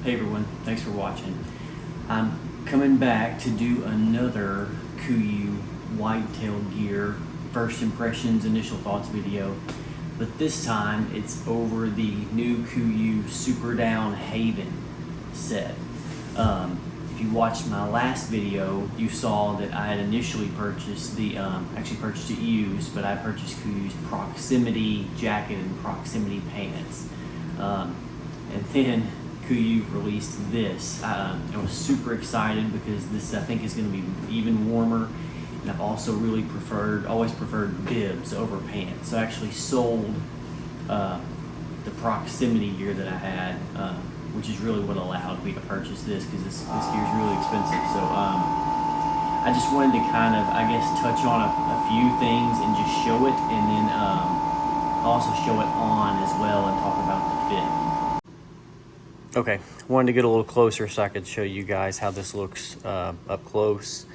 Hey everyone, thanks for watching. I'm coming back to do another KUIU whitetail gear first impressions, initial thoughts video, but this time it's over the new KUIU Super Down Haven set. If you watched my last video, you saw that I had initially purchased actually purchased it used, but I purchased KUIU's proximity jacket and proximity pants. And then KUIU released this. I was super excited because this I think is going to be even warmer, and I've also really always preferred bibs over pants. So I actually sold the proximity gear that I had, which is really what allowed me to purchase this because this gear is really expensive. So I just wanted to kind of, I guess, touch on a few things and just show it, and then also show it on as well and talk about the fit. Okay, wanted to get a little closer so I could show you guys how this looks up close.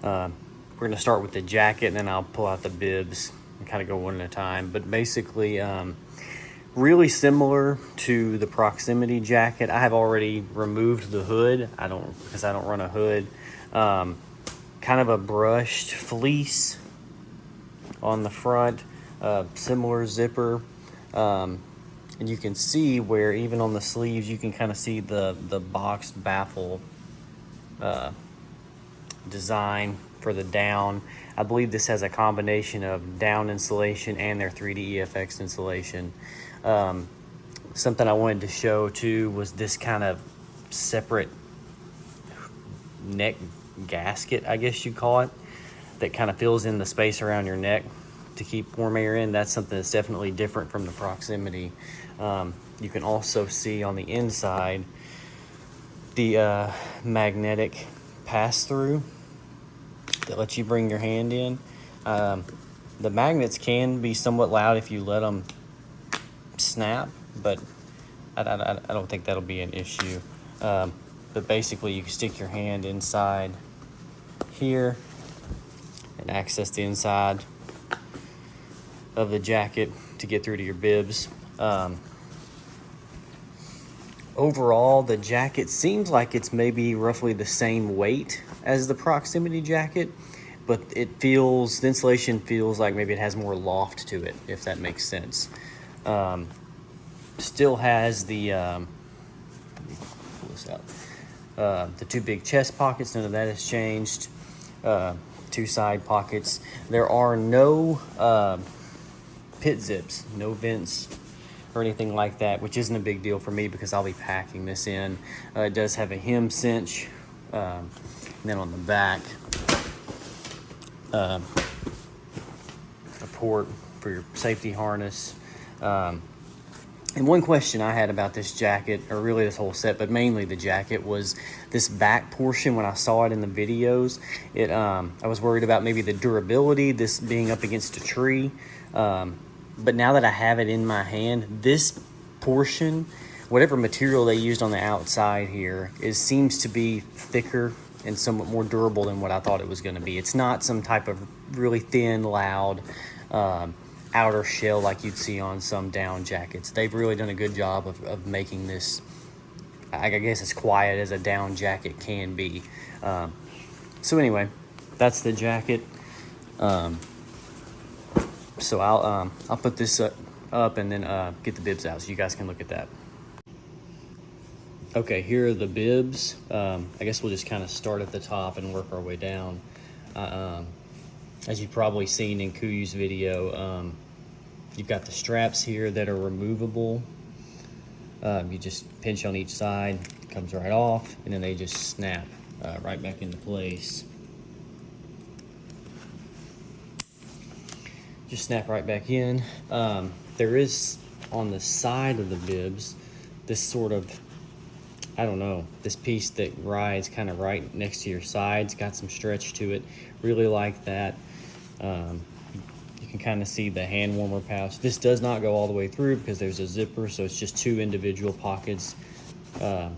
We're gonna start with the jacket and then I'll pull out the bibs and kind of go one at a time. But basically, really similar to the proximity jacket. I have already removed the hood. Because I don't run a hood. Kind of a brushed fleece on the front, similar zipper. And you can see where even on the sleeves, you can kind of see the boxed baffle design for the down. I believe this has a combination of down insulation and their 3D EFX insulation. Something I wanted to show too was this kind of separate neck gasket, I guess you'd call it, that kind of fills in the space around your neck to keep warm air in. That's something that's definitely different from the proximity. You can also see on the inside the magnetic pass-through that lets you bring your hand in. The magnets can be somewhat loud if you let them snap, but I don't think that'll be an issue. But basically you can stick your hand inside here and access the inside of the jacket to get through to your bibs. Overall, the jacket seems like it's maybe roughly the same weight as the proximity jacket, but the insulation feels like maybe it has more loft to it, if that makes sense. Still has the, let me pull this out, the two big chest pockets. None of that has changed. Two side pockets. There are no pit zips, no vents or anything like that, which isn't a big deal for me because I'll be packing this in. It does have a hem cinch, and then on the back, a port for your safety harness. And one question I had about this jacket, or really this whole set, but mainly the jacket, was this back portion. When I saw it in the videos, I was worried about maybe the durability, this being up against a tree. But now that I have it in my hand, this portion, whatever material they used on the outside here, seems to be thicker and somewhat more durable than what I thought it was going to be. It's not some type of really thin, loud outer shell like you'd see on some down jackets. They've really done a good job of making this, I guess, as quiet as a down jacket can be. So anyway, that's the jacket. So I'll put this up and then get the bibs out so you guys can look at that. Okay, here are the bibs. I guess we'll just kind of start at the top and work our way down. As you've probably seen in KUIU's video, you've got the straps here that are removable. You just pinch on each side, it comes right off, and then they just snap right back into place. Just snap right back in. There is, on the side of the bibs, this sort of, I don't know, this piece that rides kind of right next to your sides, got some stretch to it. Really like that. You can kind of see the hand warmer pouch. This does not go all the way through because there's a zipper, so it's just two individual pockets, I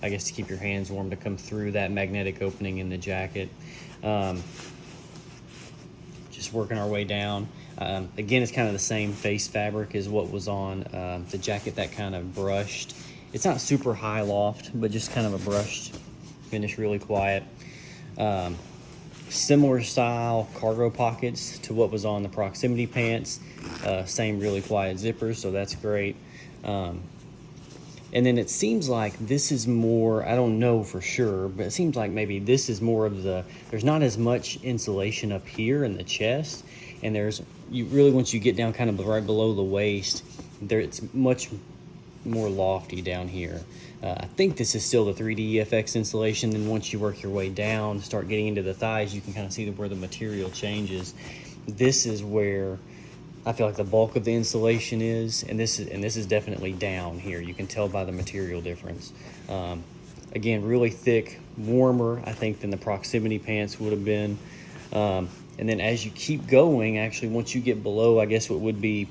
guess, to keep your hands warm, to come through that magnetic opening in the jacket. Just working our way down. Again, it's kind of the same face fabric as what was on the jacket, that kind of brushed It's not super high loft, but just kind of a brushed finish, really quiet. Similar style cargo pockets to what was on the proximity pants. Same really quiet zippers, so that's great. And then it seems like this is more, I don't know for sure, but it seems like maybe this is more of there's not as much insulation up here in the chest. And you really, once you get down kind of right below the waist, it's much more lofty down here. I think this is still the 3D FX insulation, and once you work your way down, start getting into the thighs, you can kind of see where the material changes. This is where I feel like the bulk of the insulation is, and this is definitely down here. You can tell by the material difference. Again, really thick, warmer, I think, than the proximity pants would have been. And then as you keep going, actually, once you get below, I guess what would be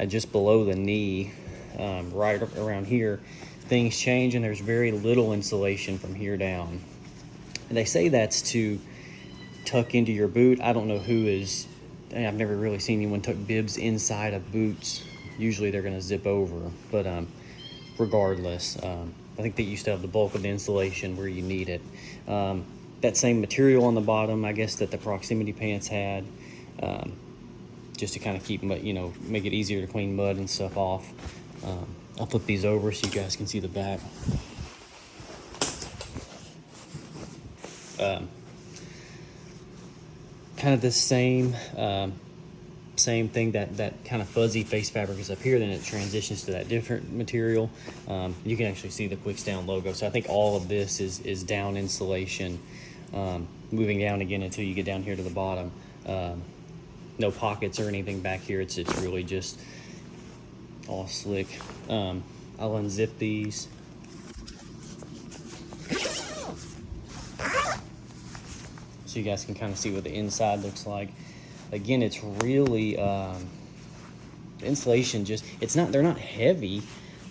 just below the knee, right around here, things change, and there's very little insulation from here down. And they say that's to tuck into your boot. I don't know I've never really seen anyone tuck bibs inside of boots. Usually they're going to zip over, but regardless, I think they used to have the bulk of the insulation where you need it. That same material on the bottom, I guess, that the proximity pants had, just to kind of keep, make it easier to clean mud and stuff off. I'll flip these over so you guys can see the back. Kind of the same thing, that kind of fuzzy face fabric is up here, then it transitions to that different material. You can actually see the Quicks Down logo. So I think all of this is down insulation, moving down again until you get down here to the bottom. No pockets or anything back here. It's really just all slick. I'll unzip these. So you guys can kind of see what the inside looks like. Again, it's really, the insulation they're not heavy,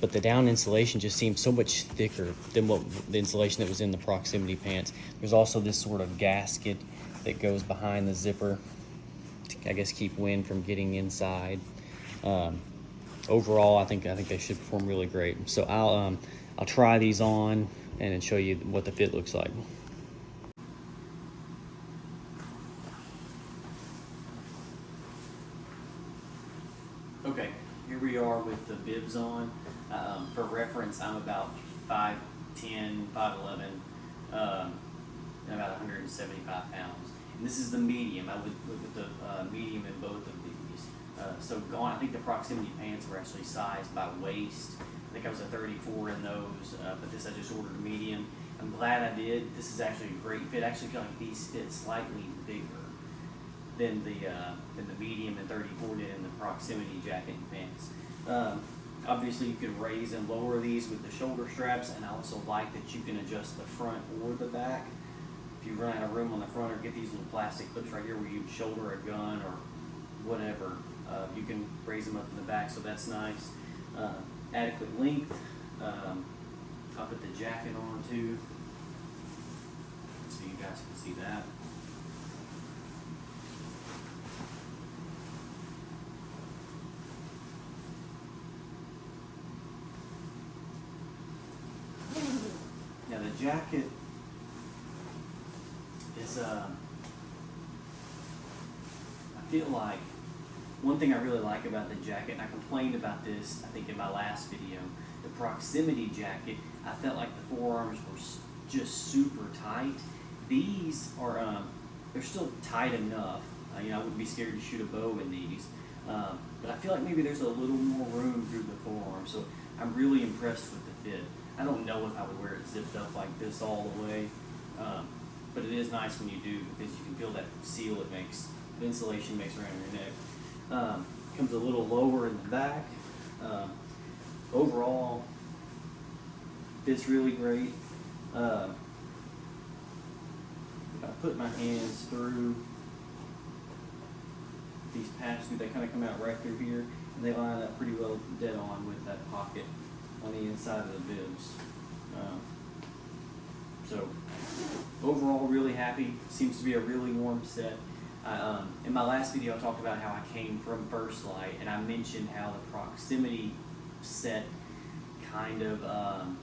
but the down insulation just seems so much thicker than what the insulation that was in the proximity pants. There's also this sort of gasket that goes behind the zipper to, I guess, keep wind from getting inside. Overall, I think they should perform really great. So I'll try these on and then show you what the fit looks like. Okay, here we are with the bibs on. For reference, I'm about 5'10", 5'11", and about 175 pounds. And this is the medium. I would look at the medium in both of these. I think the proximity pants were actually sized by waist. I think I was a 34 in those, but this I just ordered a medium. I'm glad I did. This is actually a great fit. I actually feel like these fit slightly bigger than the medium and 34 did in the proximity jacket and pants. Obviously, you could raise and lower these with the shoulder straps, and I also like that you can adjust the front or the back. If you run out of room on the front, or get these little plastic clips right here where you shoulder a gun or whatever, you can raise them up in the back, so that's nice. Adequate length. I'll put the jacket on too, so you guys can see that. Now the jacket is, I feel like, one thing I really like about the jacket, and I complained about this, I think, in my last video, the proximity jacket, I felt like the forearms were just super tight. These are, they're still tight enough. I wouldn't be scared to shoot a bow in these. But I feel like maybe there's a little more room through the forearm, so I'm really impressed with the fit. I don't know if I would wear it zipped up like this all the way, but it is nice when you do, because you can feel that seal it makes, the insulation makes around your neck. Comes a little lower in the back. Overall, fits really great. If I put my hands through these patches, they kind of come out right through here, and they line up pretty well dead on with that pocket on the inside of the bibs. So overall, really happy. Seems to be a really warm set. In my last video, I talked about how I came from First Light, and I mentioned how the proximity set kind of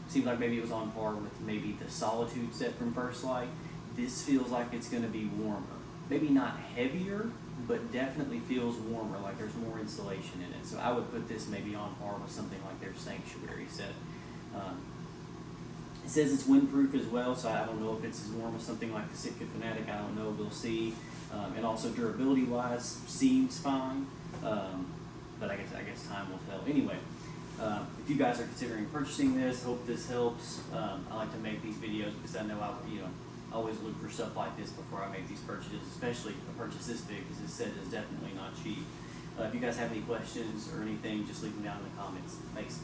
seemed like maybe it was on par with maybe the Solitude set from First Light. This feels like it's going to be warmer. Maybe not heavier, but definitely feels warmer, like there's more insulation in it. So I would put this maybe on par with something like their Sanctuary set. It says it's windproof as well, so I don't know if it's as warm as something like the Sitka Fanatic. I don't know, we'll see. And also durability-wise, seems fine, but I guess time will tell. Anyway, if you guys are considering purchasing this, hope this helps. I like to make these videos because I know I always look for stuff like this before I make these purchases, especially a purchase this big, because this set is definitely not cheap. If you guys have any questions or anything, just leave them down in the comments. Thanks.